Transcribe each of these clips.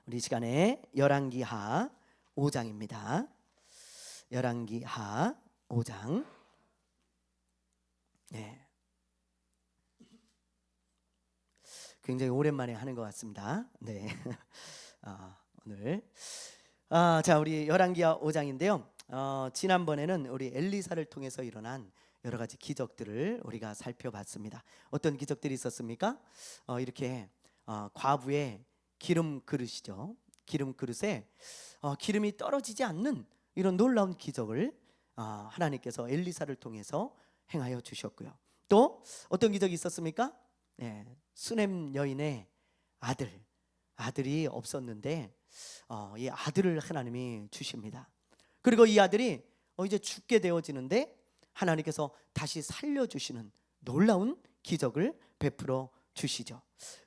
우리 시간에 열왕기하 5장입니다. 열왕기하 5장. 네. 굉장히 오랜만에 하는 것 같습니다. 네. 오늘 자, 우리 열왕기하 5장인데요. 지난번에는 우리 엘리사를 통해서 일어난 여러 가지 기적들을 우리가 살펴봤습니다. 어떤 기적들이 있었습니까? 이렇게 과부의 기름 그릇이죠. 기름 그릇에 기름이 떨어지지 않는 이런 놀라운 기적을 하나님께서 엘리사를 통해서 행하여 주셨고요. 또 어떤 기적이 있었습니까? 네, 수넴 여인의 아들이 없었는데 이 아들을 하나님이 주십니다. 그리고 이 아들이 이제 죽게 되어지는데 하나님께서 다시 살려주시는 놀라운 기적을 베풀어 주시죠.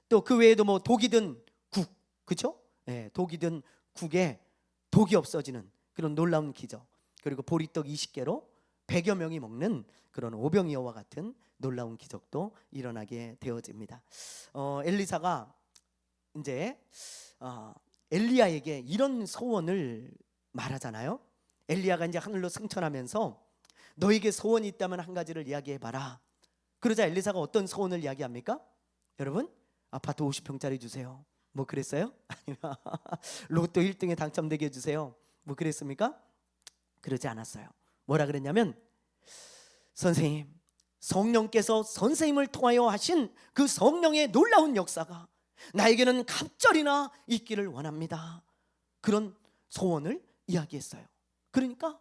또 그 외에도 뭐 독이 든 국, 그렇죠? 네, 독이 든 국에 독이 없어지는 그런 놀라운 기적, 그리고 보리떡 20개로 100여 명이 먹는 그런 오병이어와 같은 놀라운 기적도 일어나게 되어집니다. 엘리사가 이제 엘리야에게 이런 소원을 말하잖아요. 엘리야가 이제 하늘로 승천하면서 너에게 소원이 있다면 한 가지를 이야기해봐라. 그러자 엘리사가 어떤 소원을 이야기합니까? 여러분, 아파트 50평짜리 주세요. 뭐 그랬어요? 아니면 로또 1등에 당첨되게 해주세요. 뭐 그랬습니까? 그러지 않았어요. 뭐라 그랬냐면, 선생님, 성령께서 선생님을 통하여 하신 그 성령의 놀라운 역사가 나에게는 갑절이나 있기를 원합니다. 그런 소원을 이야기했어요. 그러니까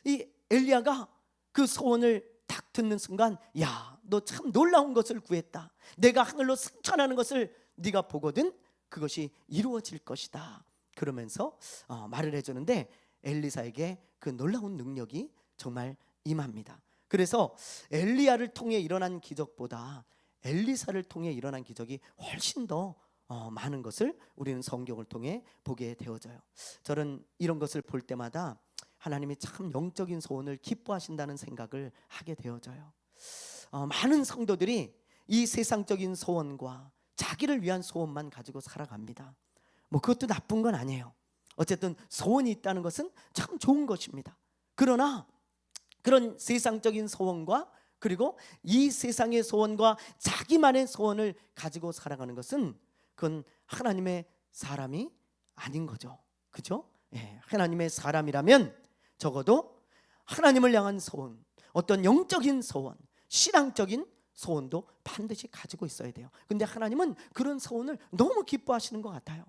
이 엘리야가 그 소원을 딱 듣는 순간, 야, 너 참 놀라운 것을 구했다. 내가 하늘로 승천하는 것을 네가 보거든 그것이 이루어질 것이다. 그러면서 말을 해주는데 엘리사에게 그 놀라운 능력이 정말 임합니다. 그래서 엘리야를 통해 일어난 기적보다 엘리사를 통해 일어난 기적이 훨씬 더 많은 것을 우리는 성경을 통해 보게 되어져요. 저는 이런 것을 볼 때마다 하나님이 참 영적인 소원을 기뻐하신다는 생각을 하게 되어져요. 많은 성도들이 이 세상적인 소원과 자기를 위한 소원만 가지고 살아갑니다. 뭐 그것도 나쁜 건 아니에요. 어쨌든 소원이 있다는 것은 참 좋은 것입니다. 그러나 그런 세상적인 소원과 그리고 이 세상의 소원과 자기만의 소원을 가지고 살아가는 것은 그건 하나님의 사람이 아닌 거죠. 그죠? 예, 하나님의 사람이라면 적어도 하나님을 향한 소원, 어떤 영적인 소원, 신앙적인 소원도 반드시 가지고 있어야 돼요. 근데 하나님은 그런 소원을 너무 기뻐하시는 것 같아요.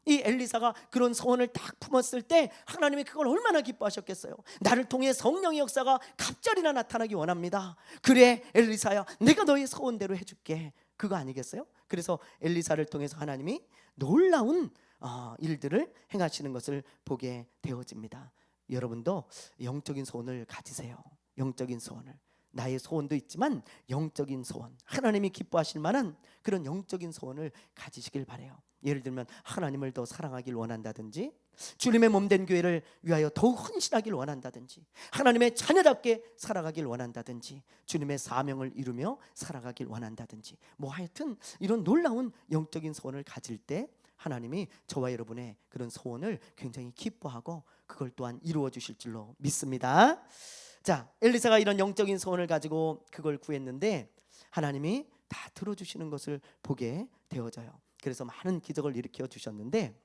이 엘리사가 그런 소원을 딱 품었을 때 하나님이 그걸 얼마나 기뻐하셨겠어요. 나를 통해 성령의 역사가 갑자기나 나타나기 원합니다. 그래 엘리사야, 내가 너의 소원대로 해줄게. 그거 아니겠어요? 그래서 엘리사를 통해서 하나님이 놀라운 일들을 행하시는 것을 보게 되어집니다. 여러분도 영적인 소원을 가지세요. 영적인 소원을. 나의 소원도 있지만 영적인 소원, 하나님이 기뻐하실 만한 그런 영적인 소원을 가지시길 바라요. 예를 들면 하나님을 더 사랑하길 원한다든지, 주님의 몸된 교회를 위하여 더욱 헌신하길 원한다든지, 하나님의 자녀답게 살아가길 원한다든지, 주님의 사명을 이루며 살아가길 원한다든지, 뭐 하여튼 이런 놀라운 영적인 소원을 가질 때 하나님이 저와 여러분의 그런 소원을 굉장히 기뻐하고 그걸 또한 이루어 주실 줄로 믿습니다. 자, 엘리사가 이런 영적인 소원을 가지고 그걸 구했는데 하나님이 다 들어주시는 것을 보게 되어져요. 그래서 많은 기적을 일으켜 주셨는데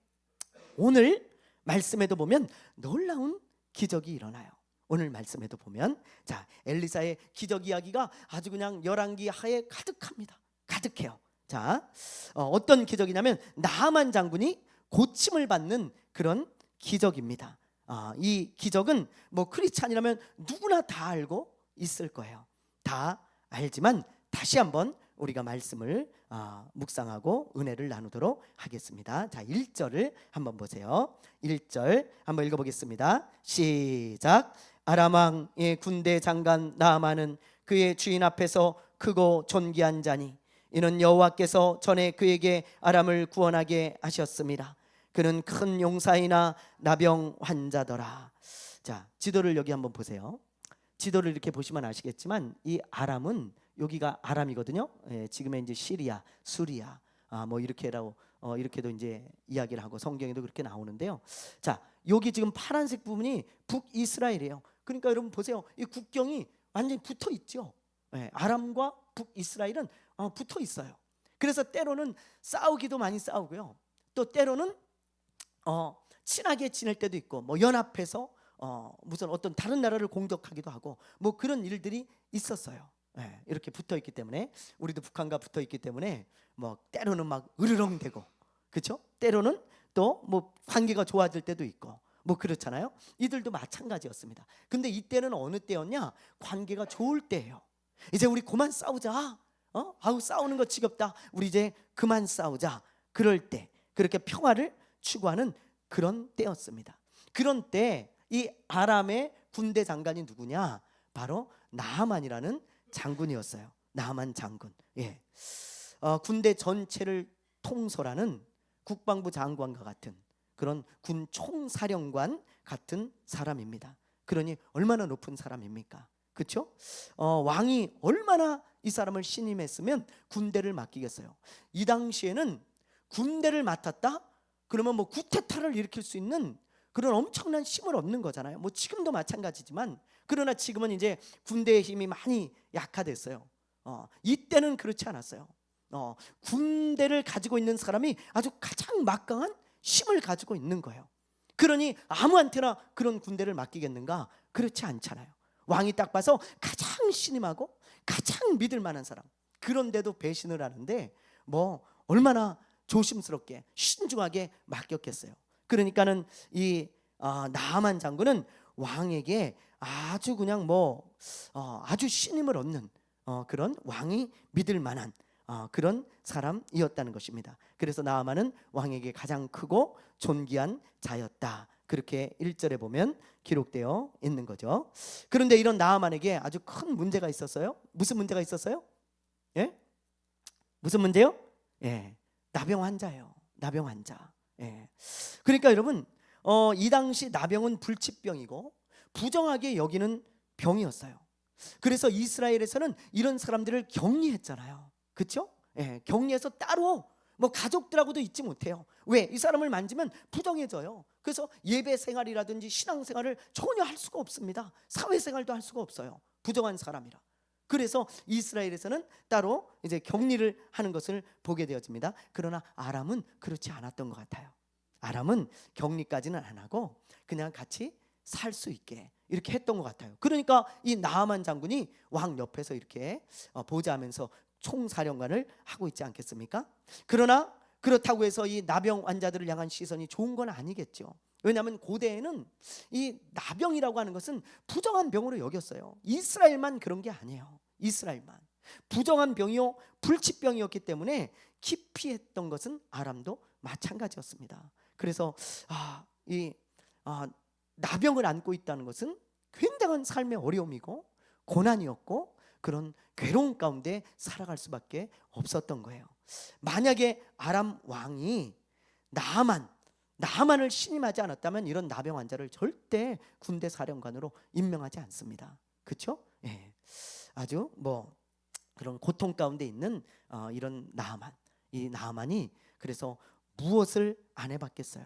오늘 말씀에도 보면 놀라운 기적이 일어나요. 오늘 말씀에도 보면 자, 엘리사의 기적 이야기가 아주 그냥 열왕기 하에 가득합니다. 가득해요. 자, 어떤 기적이냐면 나하만 장군이 고침을 받는 그런 기적입니다. 이 기적은 뭐 크리스찬이라면 누구나 다 알고 있을 거예요. 다 알지만 다시 한번 우리가 말씀을 묵상하고 은혜를 나누도록 하겠습니다. 자, 1절을 한번 보세요. 1절 한번 읽어보겠습니다. 시작. 아람 왕의 군대 장관 나하만은 그의 주인 앞에서 크고 존귀한 자니 이는 여호와께서 전에 그에게 아람을 구원하게 하셨습니다. 그는 큰 용사이나 나병 환자더라. 자, 지도를 여기 한번 보세요. 지도를 이렇게 보시면 아시겠지만 이 아람은 여기가 아람이거든요. 예, 지금의 이제 시리아, 수리아 뭐 이렇게라고 이렇게도 이제 이야기를 하고 성경에도 그렇게 나오는데요. 자, 여기 지금 파란색 부분이 북이스라엘이에요. 그러니까 여러분 보세요. 이 국경이 완전히 붙어 있죠. 예, 아람과 북이스라엘은 붙어 있어요. 그래서 때로는 싸우기도 많이 싸우고요. 또 때로는 친하게 지낼 때도 있고, 뭐 연합해서 무슨 어떤 다른 나라를 공격하기도 하고, 뭐 그런 일들이 있었어요. 예, 이렇게 붙어 있기 때문에, 우리도 북한과 붙어 있기 때문에 뭐 때로는 막 으르렁대고, 그렇죠? 때로는 또 뭐 관계가 좋아질 때도 있고, 뭐 그렇잖아요. 이들도 마찬가지였습니다. 근데 이때는 어느 때였냐? 관계가 좋을 때예요. 이제 우리 그만 싸우자. 아우 싸우는 거 지겹다. 우리 이제 그만 싸우자. 그럴 때, 그렇게 평화를 추구하는 그런 때였습니다. 그런 때 이 아람의 군대 장관이 누구냐? 바로 나하만이라는 장군이었어요. 나하만 장군. 예. 군대 전체를 통솔하는 국방부 장관과 같은 그런 군 총사령관 같은 사람입니다. 그러니 얼마나 높은 사람입니까? 그렇죠? 왕이 얼마나 이 사람을 신임했으면 군대를 맡기겠어요. 이 당시에는 군대를 맡았다? 그러면 뭐 쿠데타를 일으킬 수 있는 그런 엄청난 힘을 얻는 거잖아요. 뭐 지금도 마찬가지지만, 그러나 지금은 이제 군대의 힘이 많이 약화됐어요. 이때는 그렇지 않았어요. 군대를 가지고 있는 사람이 아주 가장 막강한 힘을 가지고 있는 거예요. 그러니 아무한테나 그런 군대를 맡기겠는가? 그렇지 않잖아요. 왕이 딱 봐서 가장 신임하고 가장 믿을 만한 사람, 그런데도 배신을 하는데 뭐 얼마나 조심스럽게 신중하게 맡겼겠어요. 그러니까는 이 나하만 장군은 왕에게 아주 그냥 뭐 아주 신임을 얻는 그런 왕이 믿을 만한 그런 사람이었다는 것입니다. 그래서 나하만은 왕에게 가장 크고 존귀한 자였다. 그렇게 1절에 보면 기록되어 있는 거죠. 그런데 이런 나하만에게 아주 큰 문제가 있었어요. 무슨 문제가 있었어요? 예? 무슨 문제요? 예, 나병 환자예요. 나병 환자. 예. 그러니까 여러분, 이 당시 나병은 불치병이고 부정하게 여기는 병이었어요. 그래서 이스라엘에서는 이런 사람들을 격리했잖아요. 그렇죠? 예, 격리해서 따로 뭐 가족들하고도 있지 못해요. 왜? 이 사람을 만지면 부정해져요. 그래서 예배 생활이라든지 신앙 생활을 전혀 할 수가 없습니다. 사회 생활도 할 수가 없어요. 부정한 사람이라. 그래서 이스라엘에서는 따로 이제 격리를 하는 것을 보게 되어집니다. 그러나 아람은 그렇지 않았던 것 같아요. 아람은 격리까지는 안 하고 그냥 같이 살 수 있게 이렇게 했던 것 같아요. 그러니까 이 나하만 장군이 왕 옆에서 이렇게 보좌하면서 총사령관을 하고 있지 않겠습니까? 그러나 그렇다고 해서 이 나병 환자들을 향한 시선이 좋은 건 아니겠죠. 왜냐하면 고대에는 이 나병이라고 하는 것은 부정한 병으로 여겼어요. 이스라엘만 그런 게 아니에요. 이스라엘만 부정한 병이요 불치병이었기 때문에 기피했던 것은 아람도 마찬가지였습니다. 그래서 이 나병을 안고 있다는 것은 굉장한 삶의 어려움이고 고난이었고 그런 괴로움 가운데 살아갈 수밖에 없었던 거예요. 만약에 아람 왕이 나하만을 신임하지 않았다면 이런 나병 환자를 절대 군대 사령관으로 임명하지 않습니다. 그렇죠? 예. 아주 뭐 그런 고통 가운데 있는 이런 나하만, 이 나하만이 그래서 무엇을 안 해봤겠어요?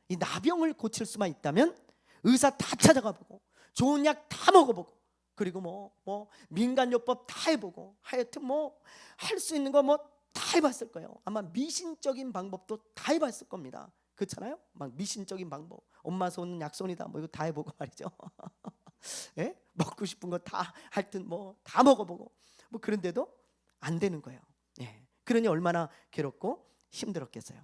이 나병을 고칠 수만 있다면 의사 다 찾아가보고 좋은 약 다 먹어보고 그리고 뭐 민간요법 다 해보고 하여튼 뭐 할 수 있는 거 뭐 다 해봤을 거예요. 아마 미신적인 방법도 다 해봤을 겁니다. 그렇잖아요? 막 미신적인 방법, 엄마 손은 약손이다 뭐 이거 다 해보고 말이죠. 예? 먹고 싶은 거 다 하여튼 뭐 다 먹어보고 뭐 그런데도 안 되는 거예요. 예. 그러니 얼마나 괴롭고 힘들었겠어요.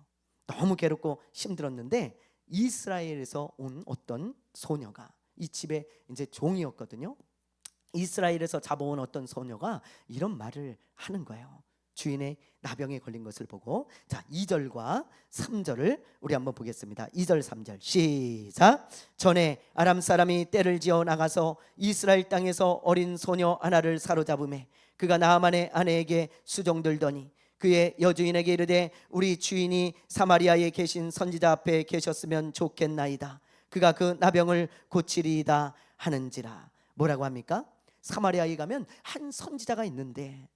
너무 괴롭고 힘들었는데 이스라엘에서 온 어떤 소녀가 이 집에 이제 종이었거든요. 이스라엘에서 잡아온 어떤 소녀가 이런 말을 하는 거예요. 주인의 나병에 걸린 것을 보고. 자, 2절과 3절을 우리 한번 보겠습니다. 2절 3절 시작. 전에 아람 사람이 떼를 지어 나가서 이스라엘 땅에서 어린 소녀 하나를 사로잡음에 그가 나하만의 아내에게 수종들더니 그의 여주인에게 이르되 우리 주인이 사마리아에 계신 선지자 앞에 계셨으면 좋겠나이다. 그가 그 나병을 고치리이다 하는지라. 뭐라고 합니까? 사마리아에 가면 한 선지자가 있는데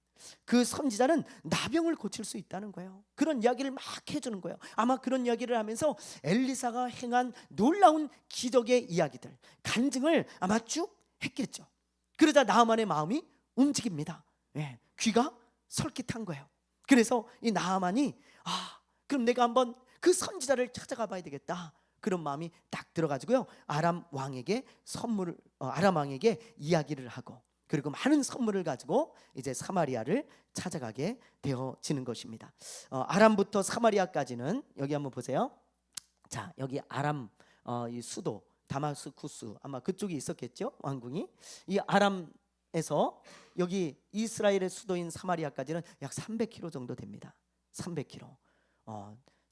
그 선지자는 나병을 고칠 수 있다는 거예요. 그런 이야기를 막 해주는 거예요. 아마 그런 이야기를 하면서 엘리사가 행한 놀라운 기적의 이야기들, 간증을 아마 쭉 했겠죠. 그러자 나아만의 마음이 움직입니다. 예, 귀가 솔깃한 거예요. 그래서 이 나아만이 그럼 내가 한번 그 선지자를 찾아가 봐야 되겠다, 그런 마음이 딱 들어가지고요, 아람 왕에게 이야기를 하고, 그리고 많은 선물을 가지고 이제 사마리아를 찾아가게 되어지는 것입니다. 아람부터 사마리아까지는 여기 한번 보세요. 자, 여기 아람 이 수도 다마스쿠스, 아마 그쪽이 있었겠죠, 왕궁이. 이 아람에서 여기 이스라엘의 수도인 사마리아까지는 약 300km 정도 됩니다. 300km.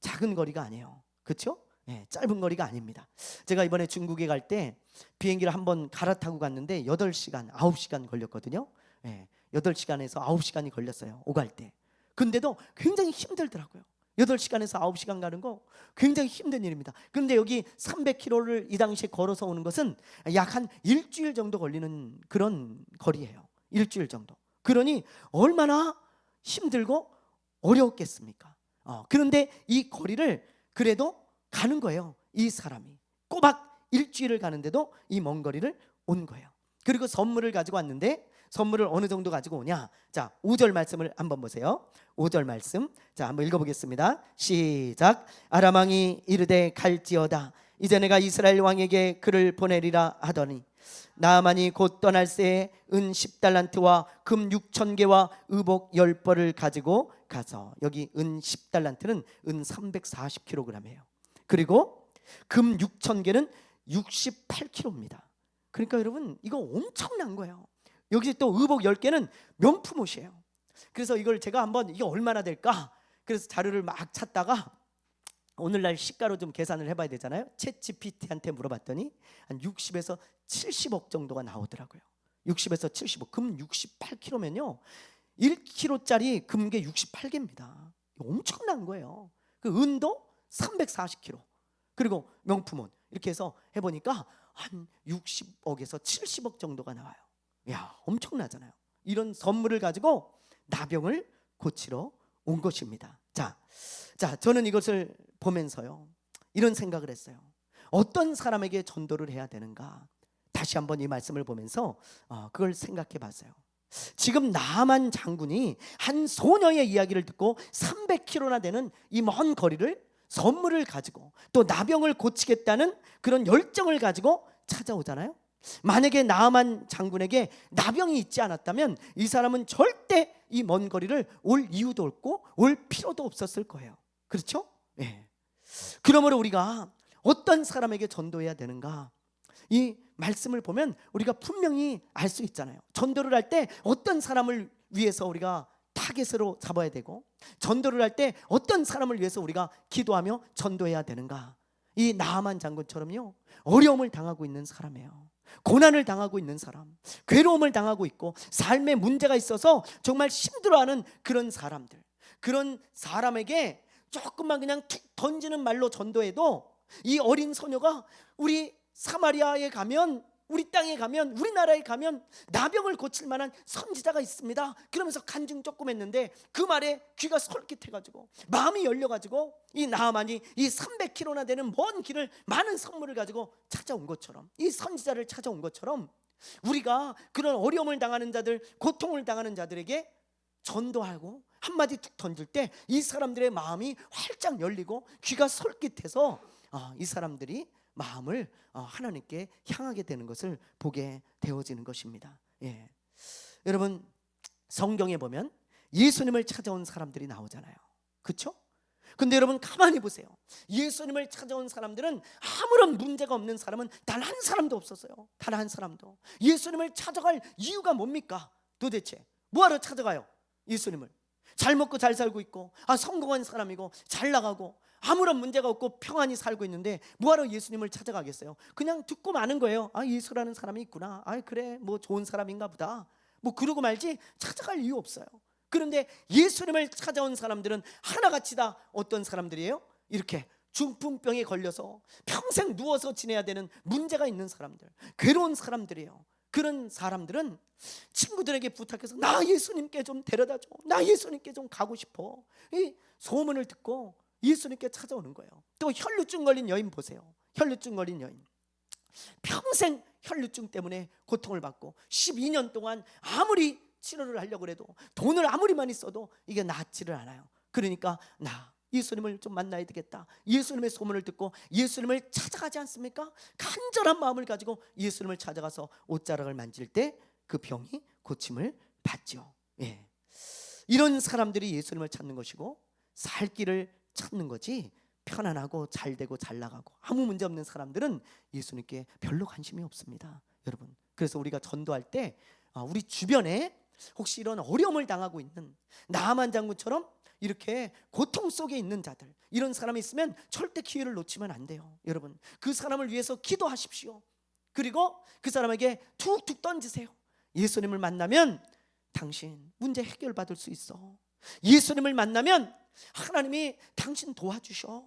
작은 거리가 아니에요. 그렇죠? 예, 짧은 거리가 아닙니다. 제가 이번에 중국에 갈 때 비행기를 한번 갈아타고 갔는데 8시간, 9시간 걸렸거든요. 예, 8시간에서 9시간이 걸렸어요, 오갈 때. 근데도 굉장히 힘들더라고요. 8시간에서 9시간 가는 거 굉장히 힘든 일입니다. 그런데 여기 300km를 이 당시에 걸어서 오는 것은 약 한 일주일 정도 걸리는 그런 거리예요. 일주일 정도. 그러니 얼마나 힘들고 어려웠겠습니까? 그런데 이 거리를 그래도 가는 거예요. 이 사람이 꼬박 일주일을 가는데도 이 먼 거리를 온 거예요. 그리고 선물을 가지고 왔는데, 선물을 어느 정도 가지고 오냐? 자, 5절 말씀을 한번 보세요. 5절 말씀, 자, 한번 읽어보겠습니다. 시작. 아람 왕이 이르되 갈지어다. 이제 내가 이스라엘 왕에게 그를 보내리라 하더니 나아만이 곧 떠날 새에 은 10달란트와 금 6,000개와 의복 10벌을 가지고 가서, 여기 은 10달란트는 은 340kg이에요. 그리고 금 6,000개는 68kg입니다. 그러니까 여러분, 이거 엄청난 거예요. 여기 또 의복 10개는 명품 옷이에요. 그래서 이걸 제가 한번 이게 얼마나 될까, 그래서 자료를 막 찾다가 오늘날 시가로 좀 계산을 해봐야 되잖아요. 챗GPT한테 물어봤더니 한 60에서 70억 정도가 나오더라고요. 60에서 70억. 금 68kg면요 1kg짜리 금괴 68개입니다. 엄청난 거예요. 그 은도 340kg, 그리고 명품은 이렇게 해서 해보니까 한 60억에서 70억 정도가 나와요. 야, 엄청나잖아요. 이런 선물을 가지고 나병을 고치러 온 것입니다. 자, 저는 이것을 보면서요, 이런 생각을 했어요. 어떤 사람에게 전도를 해야 되는가? 다시 한번 이 말씀을 보면서 그걸 생각해 봤어요. 지금 나아만 장군이 한 소녀의 이야기를 듣고 300km나 되는 이 먼 거리를 선물을 가지고 또 나병을 고치겠다는 그런 열정을 가지고 찾아오잖아요. 만약에 나아만 장군에게 나병이 있지 않았다면 이 사람은 절대 이 먼 거리를 올 이유도 없고 올 필요도 없었을 거예요. 그렇죠? 예. 그러므로 우리가 어떤 사람에게 전도해야 되는가, 이 말씀을 보면 우리가 분명히 알 수 있잖아요. 전도를 할 때 어떤 사람을 위해서 우리가 타겟으로 잡아야 되고, 전도를 할 때 어떤 사람을 위해서 우리가 기도하며 전도해야 되는가. 이 나아만 장군처럼요, 어려움을 당하고 있는 사람이에요. 고난을 당하고 있는 사람, 괴로움을 당하고 있고 삶에 문제가 있어서 정말 힘들어하는 그런 사람들, 그런 사람에게 조금만 그냥 툭 던지는 말로 전도해도 이 어린 소녀가 우리 사마리아에 가면, 우리 땅에 가면, 우리나라에 가면 나병을 고칠 만한 선지자가 있습니다, 그러면서 간증 조금 했는데 그 말에 귀가 솔깃해가지고 마음이 열려가지고 이 나아만이 이 300km나 되는 먼 길을 많은 선물을 가지고 찾아온 것처럼, 이 선지자를 찾아온 것처럼 우리가 그런 어려움을 당하는 자들, 고통을 당하는 자들에게 전도하고 한마디 툭 던질 때 이 사람들의 마음이 활짝 열리고 귀가 솔깃해서 이 사람들이 마음을 하나님께 향하게 되는 것을 보게 되어지는 것입니다. 예. 여러분, 성경에 보면 예수님을 찾아온 사람들이 나오잖아요. 그렇죠? 근데 여러분 가만히 보세요. 예수님을 찾아온 사람들은 아무런 문제가 없는 사람은 단 한 사람도 없었어요. 단 한 사람도. 예수님을 찾아갈 이유가 뭡니까? 도대체 뭐하러 찾아가요? 예수님을 잘 먹고 잘 살고 있고 성공한 사람이고 잘 나가고 아무런 문제가 없고 평안히 살고 있는데 뭐하러 예수님을 찾아가겠어요? 그냥 듣고 마는 거예요. 예수라는 사람이 있구나, 그래 뭐 좋은 사람인가 보다, 뭐 그러고 말지 찾아갈 이유 없어요. 그런데 예수님을 찾아온 사람들은 하나같이 다 어떤 사람들이에요? 이렇게 중풍병에 걸려서 평생 누워서 지내야 되는 문제가 있는 사람들, 괴로운 사람들이에요. 그런 사람들은 친구들에게 부탁해서 나 예수님께 좀 데려다줘, 나 예수님께 좀 가고 싶어, 이 소문을 듣고 예수님께 찾아오는 거예요. 또 혈루증 걸린 여인 보세요. 혈루증 걸린 여인, 평생 혈루증 때문에 고통을 받고 12년 동안 아무리 치료를 하려고 해도 돈을 아무리 많이 써도 이게 낫지를 않아요. 그러니까 나 예수님을 좀 만나야 되겠다, 예수님의 소문을 듣고 예수님을 찾아가지 않습니까? 간절한 마음을 가지고 예수님을 찾아가서 옷자락을 만질 때 그 병이 고침을 받죠. 예. 이런 사람들이 예수님을 찾는 것이고 살 길을 찾는 거지, 편안하고 잘 되고 잘 나가고 아무 문제 없는 사람들은 예수님께 별로 관심이 없습니다, 여러분. 그래서 우리가 전도할 때 우리 주변에 혹시 이런 어려움을 당하고 있는 나만 장군처럼 이렇게 고통 속에 있는 자들, 이런 사람이 있으면 절대 기회를 놓치면 안 돼요, 여러분. 그 사람을 위해서 기도하십시오. 그리고 그 사람에게 툭툭 던지세요. 예수님을 만나면 당신 문제 해결받을 수 있어. 예수님을 만나면 하나님이 당신 도와주셔.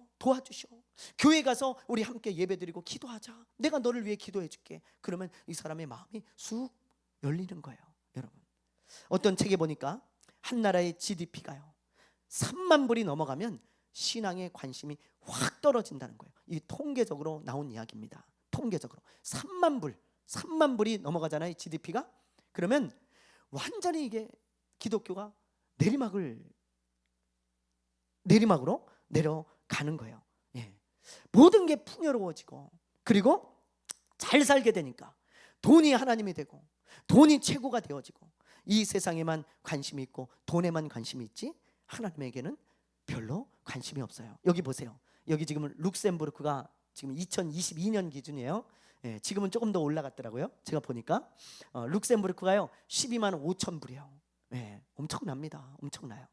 교회 가서 우리 함께 예배드리고 기도하자. 내가 너를 위해 기도해 줄게. 그러면 이 사람의 마음이 쑥 열리는 거예요, 여러분. 어떤 책에 보니까 한 나라의 GDP가요 3만 불이 넘어가면 신앙에 관심이 확 떨어진다는 거예요. 이 통계적으로 나온 이야기입니다. 통계적으로 3만 불이 넘어가잖아요, GDP가. 그러면 완전히 이게 기독교가 내리막으로 내려가는 거예요. 예. 모든 게 풍요로워지고, 그리고 잘 살게 되니까 돈이 하나님이 되고 돈이 최고가 되어지고, 이 세상에만 관심이 있고 돈에만 관심이 있지 하나님에게는 별로 관심이 없어요. 여기 보세요. 여기 지금 룩셈부르크가 지금 2022년 기준이에요. 예, 지금은 조금 더 올라갔더라고요. 제가 보니까 룩셈부르크가요 12만 5천 불이에요. 예, 엄청납니다. 엄청나요.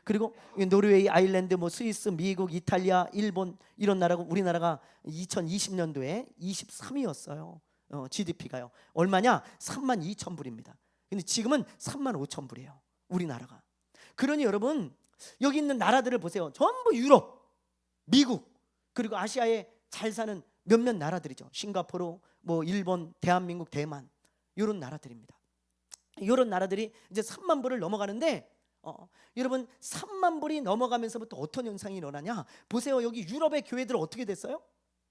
그리고 노르웨이, 아일랜드, 스위스, 미국, 이탈리아, 일본 이런 나라고, 우리나라가 2020년도에 23위였어요. GDP가요 얼마냐? 3만 2천 불입니다. 근데 지금은 3만 5천 불이에요, 우리나라가. 그러니 여러분, 여기 있는 나라들을 보세요. 전부 유럽, 미국, 그리고 아시아에 잘 사는 몇몇 나라들이죠. 싱가포르, 일본, 대한민국, 대만, 이런 나라들입니다. 이런 나라들이 이제 3만 불을 넘어가는데 여러분 3만 불이 넘어가면서부터 어떤 현상이 일어나냐? 보세요. 여기 유럽의 교회들 어떻게 됐어요?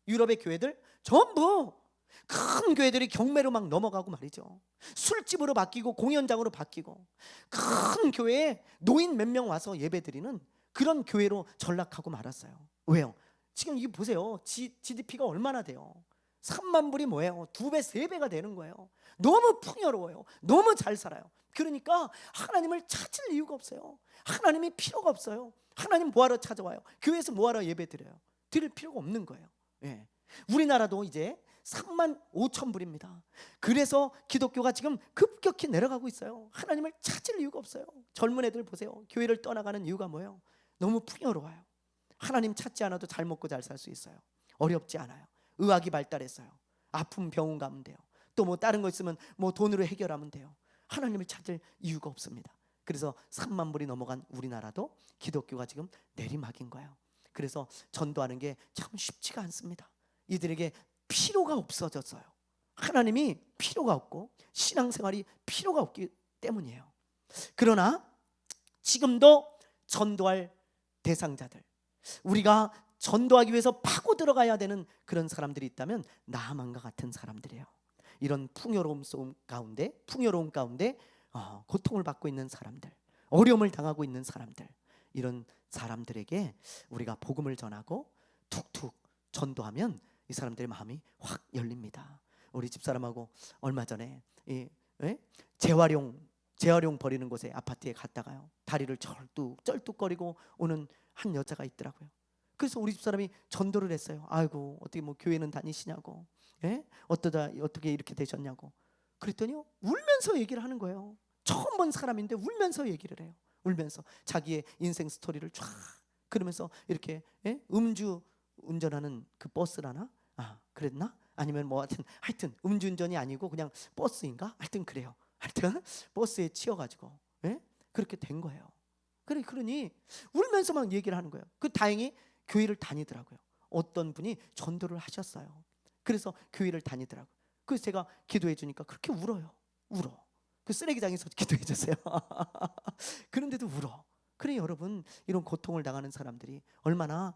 유럽의 교회들 전부 큰 교회들이 경매로 막 넘어가고 말이죠. 술집으로 바뀌고 공연장으로 바뀌고, 큰 교회에 노인 몇 명 와서 예배드리는 그런 교회로 전락하고 말았어요. 왜요? 지금 이게 보세요. GDP가 얼마나 돼요? 3만 불이 뭐예요? 2배, 3배가 되는 거예요. 너무 풍요로워요. 너무 잘 살아요. 그러니까 하나님을 찾을 이유가 없어요. 하나님이 필요가 없어요. 하나님 뭐하러 찾아와요? 교회에서 뭐하러 예배 드려요? 드릴 필요가 없는 거예요. 예. 우리나라도 이제 3만 5천 불입니다. 그래서 기독교가 지금 급격히 내려가고 있어요. 하나님을 찾을 이유가 없어요. 젊은 애들 보세요. 교회를 떠나가는 이유가 뭐예요? 너무 풍요로워요. 하나님 찾지 않아도 잘 먹고 잘 살 수 있어요. 어렵지 않아요. 의학이 발달했어요. 아픈 병원 가면 돼요. 또 다른 거 있으면 돈으로 해결하면 돼요. 하나님을 찾을 이유가 없습니다. 그래서 3만 불이 넘어간 우리나라도 기독교가 지금 내리막인 거예요. 그래서 전도하는 게 참 쉽지가 않습니다. 이들에게 필요가 없어졌어요. 하나님이 필요가 없고 신앙생활이 필요가 없기 때문이에요. 그러나 지금도 전도할 대상자들, 우리가 전도하기 위해서 파고 들어가야 되는 그런 사람들이 있다면 나아만과 같은 사람들이에요. 이런 풍요로움 가운데 고통을 받고 있는 사람들, 어려움을 당하고 있는 사람들, 이런 사람들에게 우리가 복음을 전하고 툭툭 전도하면 이 사람들의 마음이 확 열립니다. 우리 집사람하고 얼마 전에 재활용 버리는 곳에 아파트에 갔다가요 다리를 쩔뚝거리고 오는 한 여자가 있더라고요. 그래서 우리 집사람이 전도를 했어요. 아이고, 어떻게 교회는 다니시냐고, 어떻게 이렇게 되셨냐고. 그랬더니요 울면서 얘기를 하는 거예요. 처음 본 사람인데 울면서 얘기를 해요. 울면서 자기의 인생 스토리를 쫙 그러면서 이렇게 음주 운전하는 그 버스라나 그랬나? 아니면 하여튼 음주운전이 아니고 그냥 버스인가? 하여튼 그래요. 하여튼 버스에 치여가지고 그렇게 된 거예요. 그러니 울면서 막 얘기를 하는 거예요. 다행히 교회를 다니더라고요. 어떤 분이 전도를 하셨어요. 그래서 교회를 다니더라고요. 그래서 제가 기도해 주니까 그렇게 울어. 그 쓰레기장에서 기도해 줬어요. 그런데도 울어. 그래 여러분, 이런 고통을 당하는 사람들이 얼마나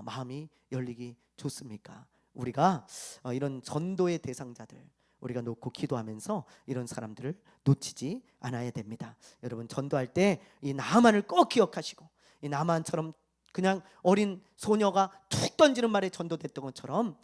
마음이 열리기 좋습니까? 우리가 이런 전도의 대상자들 우리가 놓고 기도하면서 이런 사람들을 놓치지 않아야 됩니다. 여러분, 전도할 때 이 나아만을 꼭 기억하시고, 이 나아만처럼 그냥 어린 소녀가 툭 던지는 말에 전도됐던 것처럼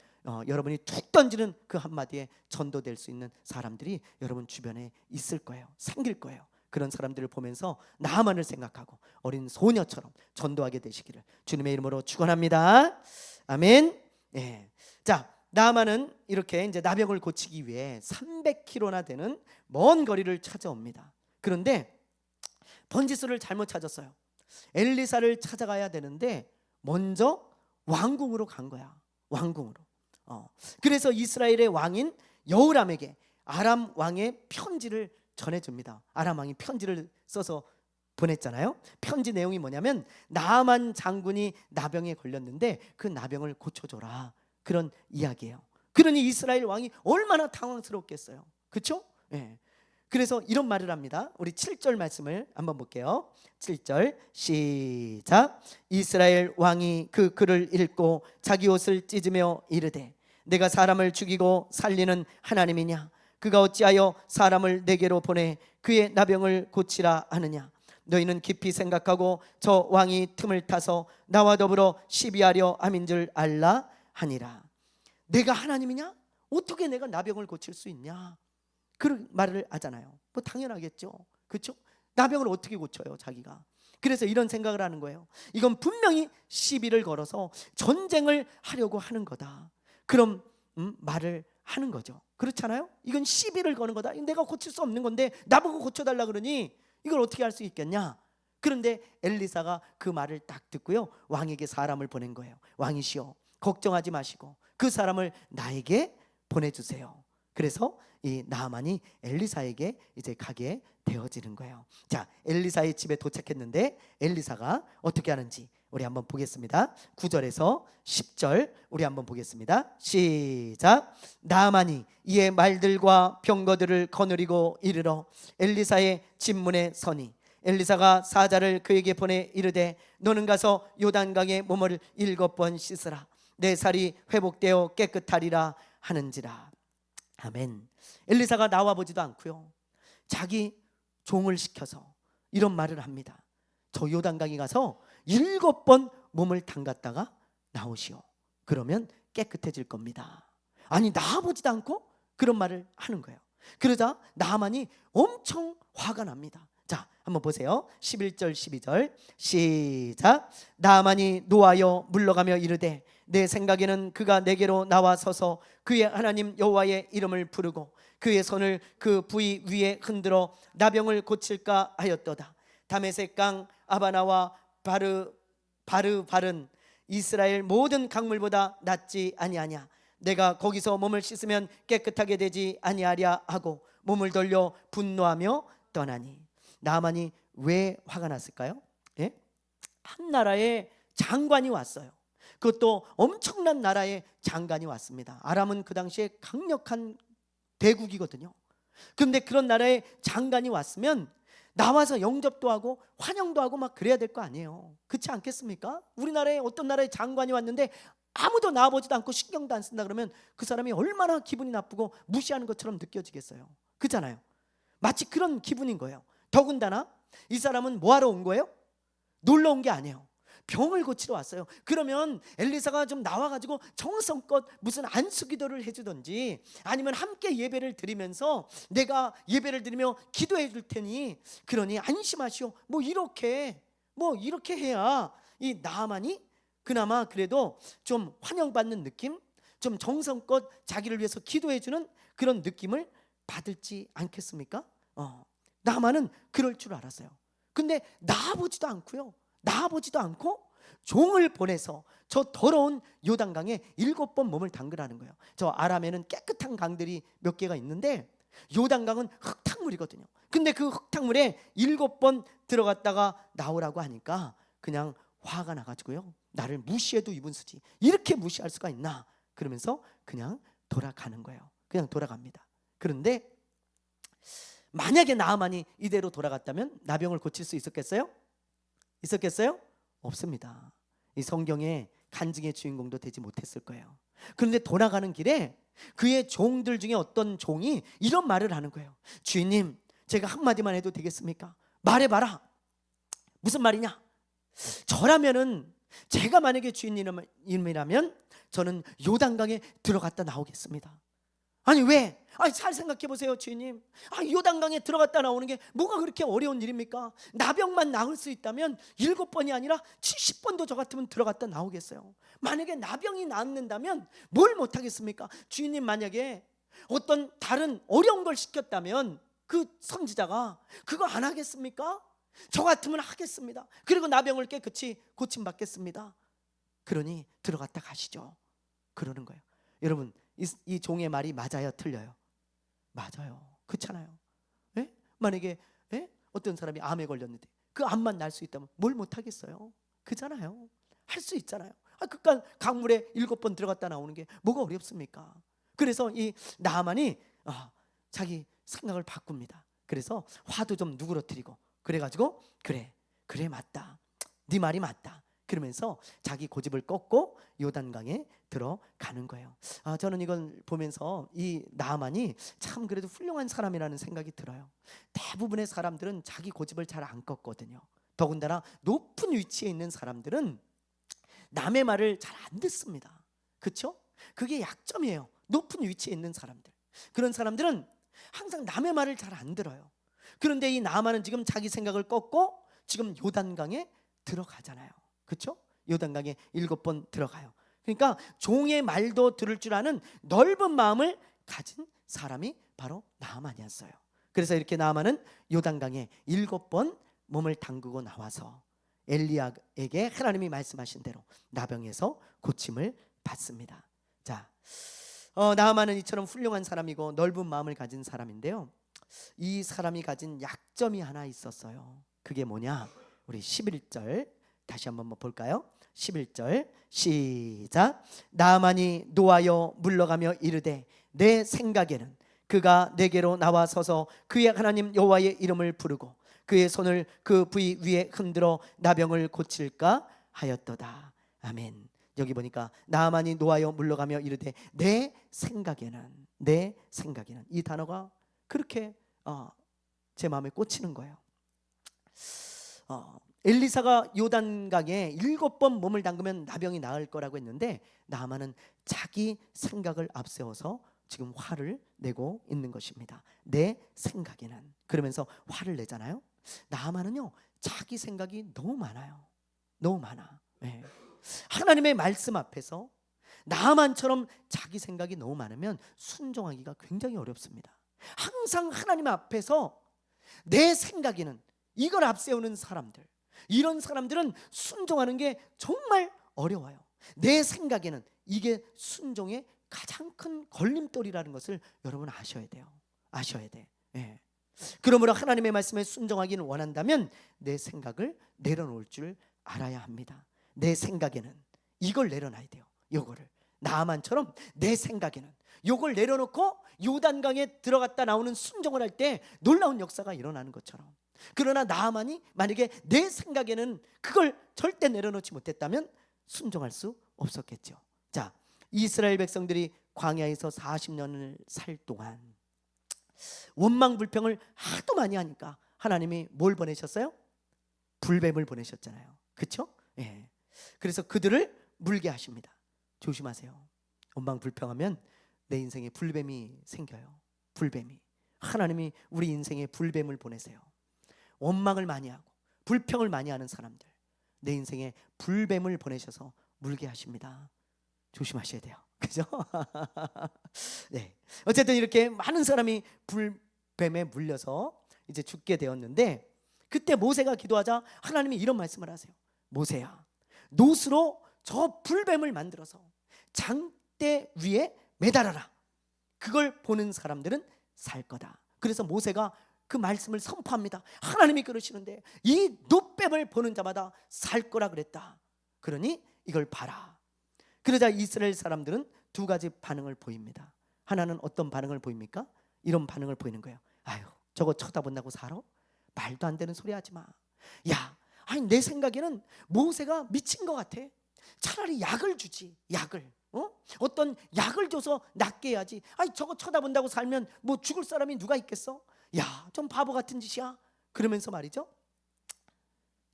여러분이 툭 던지는 그 한마디에 전도될 수 있는 사람들이 여러분 주변에 있을 거예요. 생길 거예요. 그런 사람들을 보면서 나아만을 생각하고 어린 소녀처럼 전도하게 되시기를 주님의 이름으로 축원합니다. 아멘. 예. 자, 나아만은 이렇게 이제 나병을 고치기 위해 300km나 되는 먼 거리를 찾아옵니다. 그런데 번지수를 잘못 찾았어요. 엘리사를 찾아가야 되는데 먼저 왕궁으로 간 거야. 왕궁으로. 그래서 이스라엘의 왕인 여호람에게 아람 왕의 편지를 전해줍니다. 아람 왕이 편지를 써서 보냈잖아요. 편지 내용이 뭐냐면 나아만 장군이 나병에 걸렸는데 그 나병을 고쳐줘라, 그런 이야기예요. 그러니 이스라엘 왕이 얼마나 당황스럽겠어요. 그렇죠? 예. 그래서 이런 말을 합니다. 우리 7절 말씀을 한번 볼게요. 7절 시작. 이스라엘 왕이 그 글을 읽고 자기 옷을 찢으며 이르되 내가 사람을 죽이고 살리는 하나님이냐? 그가 어찌하여 사람을 내게로 보내 그의 나병을 고치라 하느냐? 너희는 깊이 생각하고 저 왕이 틈을 타서 나와 더불어 시비하려 함인 줄 알라 하니라. 내가 하나님이냐? 어떻게 내가 나병을 고칠 수 있냐? 그런 말을 하잖아요. 뭐 당연하겠죠. 그렇죠? 나병을 어떻게 고쳐요, 자기가? 그래서 이런 생각을 하는 거예요. 이건 분명히 시비를 걸어서 전쟁을 하려고 하는 거다, 그런 말을 하는 거죠. 그렇잖아요? 이건 시비를 거는 거다. 내가 고칠 수 없는 건데 나보고 고쳐달라 그러니 이걸 어떻게 할 수 있겠냐? 그런데 엘리사가 그 말을 딱 듣고요, 왕에게 사람을 보낸 거예요. 왕이시여, 걱정하지 마시고 그 사람을 나에게 보내주세요. 그래서 이 나아만이 엘리사에게 이제 가게 되어지는 거예요. 자, 엘리사의 집에 도착했는데 엘리사가 어떻게 하는지 우리 한번 보겠습니다. 9절에서 10절 우리 한번 보겠습니다. 시작. 나아만이 이에 말들과 병거들을 거느리고 이르러 엘리사의 집 문에 서니 엘리사가 사자를 그에게 보내 이르되 너는 가서 요단강에 몸을 7번 씻으라. 내 살이 회복되어 깨끗하리라 하는지라. 아멘. 엘리사가 나와보지도 않고요, 자기 종을 시켜서 이런 말을 합니다. 저 요단강에 가서 7번 몸을 담갔다가 나오시오. 그러면 깨끗해질 겁니다. 아니, 나와보지도 않고 그런 말을 하는 거예요. 그러자 나아만이 엄청 화가 납니다. 자, 한번 보세요. 11절 12절 시작. 나아만이 노하여 물러가며 이르되 내 생각에는 그가 내게로 나와 서서 그의 하나님 여호와의 이름을 부르고 그의 손을 그 부위 위에 흔들어 나병을 고칠까 하였도다. 다메섹 강 아바나와 바르발은 이스라엘 모든 강물보다 낫지 아니하냐? 내가 거기서 몸을 씻으면 깨끗하게 되지 아니하랴 하고 몸을 돌려 분노하며 떠나니. 나아만이 왜 화가 났을까요? 예? 한 나라의 장관이 왔어요. 그것도 엄청난 나라의 장관이 왔습니다. 아람은 그 당시에 강력한 대국이거든요. 그런데 그런 나라의 장관이 왔으면 나와서 영접도 하고 환영도 하고 막 그래야 될 거 아니에요. 그렇지 않겠습니까? 우리나라에 어떤 나라의 장관이 왔는데 아무도 나와보지도 않고 신경도 안 쓴다 그러면 그 사람이 얼마나 기분이 나쁘고 무시하는 것처럼 느껴지겠어요. 그렇잖아요. 마치 그런 기분인 거예요. 더군다나 이 사람은 뭐하러 온 거예요? 놀러 온 게 아니에요. 병을 고치러 왔어요. 그러면 엘리사가 좀 나와가지고 정성껏 무슨 안수기도를 해주든지 아니면 함께 예배를 드리면서 내가 예배를 드리며 기도해 줄 테니 그러니 안심하시오, 뭐 이렇게 해야 이 나아만이 그나마 그래도 좀 환영받는 느낌, 좀 정성껏 자기를 위해서 기도해 주는 그런 느낌을 받을지 않겠습니까? 나아만은 그럴 줄 알았어요. 근데 나아보지도 않고요, 나아보지도 않고 종을 보내서 저 더러운 요단강에 7번 몸을 담그라는 거예요. 저 아람에는 깨끗한 강들이 몇 개가 있는데 요단강은 흙탕물이거든요. 근데 그 흙탕물에 7번 들어갔다가 나오라고 하니까 그냥 화가 나가지고요, 나를 무시해도 이분수지 이렇게 무시할 수가 있나, 그러면서 그냥 돌아가는 거예요. 그냥 돌아갑니다. 그런데 만약에 나아만이 이대로 돌아갔다면 나병을 고칠 수 있었겠어요? 있었겠어요? 없습니다. 이 성경의 간증의 주인공도 되지 못했을 거예요. 그런데 돌아가는 길에 그의 종들 중에 어떤 종이 이런 말을 하는 거예요. 주인님, 제가 한마디만 해도 되겠습니까? 말해봐라. 무슨 말이냐? 저라면은, 제가 만약에 주인님이라면 저는 요단강에 들어갔다 나오겠습니다. 아니 왜? 아니 잘 생각해 보세요, 주인님. 요단강에 들어갔다 나오는 게 뭐가 그렇게 어려운 일입니까? 나병만 나을 수 있다면 7번이 아니라 70번도 저 같으면 들어갔다 나오겠어요. 만약에 나병이 낫는다면 뭘 못하겠습니까? 주인님, 만약에 어떤 다른 어려운 걸 시켰다면 그 선지자가 그거 안 하겠습니까? 저 같으면 하겠습니다. 그리고 나병을 깨끗이 고침받겠습니다. 그러니 들어갔다 가시죠. 그러는 거예요. 여러분, 이 종의 말이 맞아요, 틀려요? 맞아요. 그렇잖아요. 예? 만약에 어떤 사람이 암에 걸렸는데 그 암만 날 수 있다면 뭘 못하겠어요? 그잖아요. 할 수 있잖아요. 그깟 강물에 7번 들어갔다 나오는 게 뭐가 어렵습니까? 그래서 이 나아만이 자기 생각을 바꿉니다. 그래서 화도 좀 누그러뜨리고 그래가지고 그래 맞다, 네 말이 맞다, 그러면서 자기 고집을 꺾고 요단강에 들어가는 거예요. 저는 이걸 보면서 이 나아만이 참 그래도 훌륭한 사람이라는 생각이 들어요. 대부분의 사람들은 자기 고집을 잘 안 꺾거든요. 더군다나 높은 위치에 있는 사람들은 남의 말을 잘 안 듣습니다. 그렇죠? 그게 약점이에요. 높은 위치에 있는 사람들, 그런 사람들은 항상 남의 말을 잘 안 들어요. 그런데 이 나아만은 지금 자기 생각을 꺾고 지금 요단강에 들어가잖아요. 그렇죠? 요단강에 7번 들어가요. 그러니까 종의 말도 들을 줄 아는 넓은 마음을 가진 사람이 바로 나아만이었어요. 그래서 이렇게 나아만은 요단강에 7번 몸을 담그고 나와서 엘리야에게 하나님이 말씀하신 대로 나병에서 고침을 받습니다. 자, 나아만은 이처럼 훌륭한 사람이고 넓은 마음을 가진 사람인데요, 이 사람이 가진 약점이 하나 있었어요. 그게 뭐냐? 우리 11절 다시 한번 볼까요? 11절 시작. 나아만이 노하여 물러가며 이르되 내 생각에는 그가 내게로 나와 서서 그의 하나님 여호와의 이름을 부르고 그의 손을 그 부위 위에 흔들어 나병을 고칠까 하였도다. 아멘. 여기 보니까 나아만이 노하여 물러가며 이르되 내 생각에는 이 단어가 그렇게 제 마음에 꽂히는 거예요. 엘리사가 요단강에 7번 몸을 담그면 나병이 나을 거라고 했는데 나아만은 자기 생각을 앞세워서 지금 화를 내고 있는 것입니다. 내 생각에는, 그러면서 화를 내잖아요. 나아만은요, 자기 생각이 너무 많아요. 너무 많아. 네. 하나님의 말씀 앞에서 나아만처럼 자기 생각이 너무 많으면 순종하기가 굉장히 어렵습니다. 항상 하나님 앞에서 내 생각에는 이걸 앞세우는 사람들, 이런 사람들은 순종하는 게 정말 어려워요. 내 생각에는 이게 순종의 가장 큰 걸림돌이라는 것을 여러분 아셔야 돼요. 아셔야 돼. 예. 그러므로 하나님의 말씀에 순종하기를 원한다면 내 생각을 내려놓을 줄 알아야 합니다. 내 생각에는 이걸 내려놔야 돼요. 요거를 나아만처럼 내 생각에는 요걸 내려놓고 요단강에 들어갔다 나오는 순종을 할 때 놀라운 역사가 일어나는 것처럼, 그러나 나아만이 만약에 내 생각에는 그걸 절대 내려놓지 못했다면 순종할 수 없었겠죠. 자, 이스라엘 백성들이 광야에서 40년을 살 동안 원망 불평을 하도 많이 하니까 하나님이 뭘 보내셨어요? 불뱀을 보내셨잖아요. 그렇죠? 예. 그래서 그들을 물게 하십니다. 조심하세요. 원망 불평하면 내 인생에 불뱀이 생겨요. 불뱀이. 하나님이 우리 인생에 불뱀을 보내세요. 원망을 많이 하고 불평을 많이 하는 사람들, 내 인생에 불뱀을 보내셔서 물게 하십니다. 조심하셔야 돼요. 그죠? 네. 어쨌든 이렇게 많은 사람이 불뱀에 물려서 이제 죽게 되었는데, 그때 모세가 기도하자 하나님이 이런 말씀을 하세요. 모세야, 노스로 저 불뱀을 만들어서 장대 위에 매달아라. 그걸 보는 사람들은 살 거다. 그래서 모세가 그 말씀을 선포합니다. 하나님이 그러시는데 이 노뱀을 보는 자마다 살 거라 그랬다. 그러니 이걸 봐라. 그러자 이스라엘 사람들은 두 가지 반응을 보입니다. 하나는 어떤 반응을 보입니까? 이런 반응을 보이는 거예요. 아유, 저거 쳐다본다고 살아? 말도 안 되는 소리 하지 마. 야, 아니 내 생각에는 모세가 미친 것 같아. 차라리 약을 주지. 약을. 어떤 약을 줘서 낫게 해야지. 아니 저거 쳐다본다고 살면 뭐 죽을 사람이 누가 있겠어? 야, 좀 바보 같은 짓이야. 그러면서 말이죠,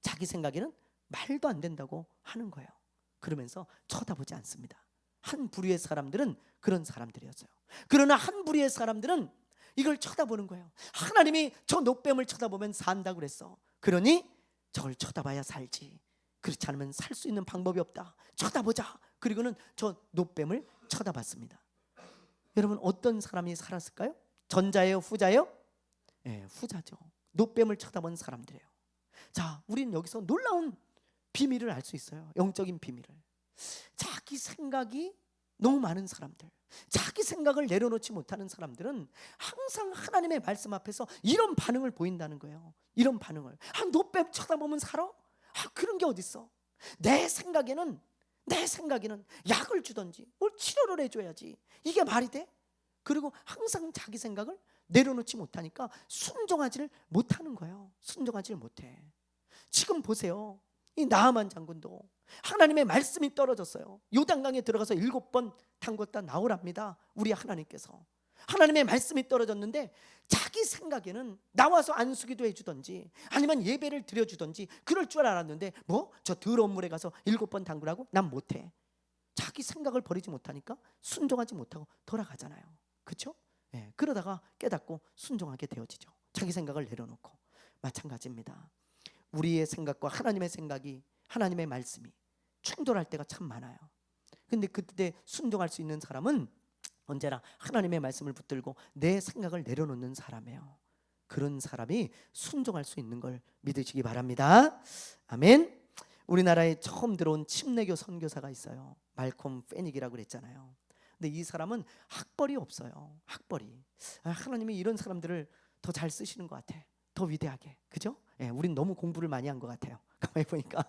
자기 생각에는 말도 안 된다고 하는 거예요. 그러면서 쳐다보지 않습니다. 한 부류의 사람들은 그런 사람들이었어요. 그러나 한 부류의 사람들은 이걸 쳐다보는 거예요. 하나님이 저 노뱀을 쳐다보면 산다고 그랬어. 그러니 저걸 쳐다봐야 살지. 그렇지 않으면 살 수 있는 방법이 없다. 쳐다보자. 그리고는 저 노뱀을 쳐다봤습니다. 여러분, 어떤 사람이 살았을까요? 전자예요, 후자예요? 후자죠. 노뱀을 쳐다본 사람들이에요. 자, 우리는 여기서 놀라운 비밀을 알 수 있어요. 영적인 비밀을. 자기 생각이 너무 많은 사람들, 자기 생각을 내려놓지 못하는 사람들은 항상 하나님의 말씀 앞에서 이런 반응을 보인다는 거예요. 이런 반응을. 노뱀 쳐다보면 살아? 그런 게 어딨어. 내 생각에는 약을 주든지 뭘 치료를 해줘야지. 이게 말이 돼? 그리고 항상 자기 생각을 내려놓지 못하니까 순종하지를 못하는 거예요. 순종하지를 못해. 지금 보세요. 이 나아만 장군도 하나님의 말씀이 떨어졌어요. 요단강에 들어가서 7번 담궜다 나오랍니다. 우리 하나님께서. 하나님의 말씀이 떨어졌는데 자기 생각에는 나와서 안수기도 해주든지 아니면 예배를 드려주든지 그럴 줄 알았는데 저 더러운 물에 가서 7번 담그라고? 난 못해. 자기 생각을 버리지 못하니까 순종하지 못하고 돌아가잖아요. 그렇죠? 그러다가 깨닫고 순종하게 되어지죠. 자기 생각을 내려놓고. 마찬가지입니다. 우리의 생각과 하나님의 생각이, 하나님의 말씀이 충돌할 때가 참 많아요. 근데 그때 순종할 수 있는 사람은 언제나 하나님의 말씀을 붙들고 내 생각을 내려놓는 사람이에요. 그런 사람이 순종할 수 있는 걸 믿으시기 바랍니다. 아멘. 우리나라에 처음 들어온 침례교 선교사가 있어요. 말콤 페닉이라고 그랬잖아요. 근데 이 사람은 학벌이 없어요. 학벌이. 하나님이 이런 사람들을 더 잘 쓰시는 것 같아. 더 위대하게. 그죠? 우린 너무 공부를 많이 한 것 같아요. 가만히 보니까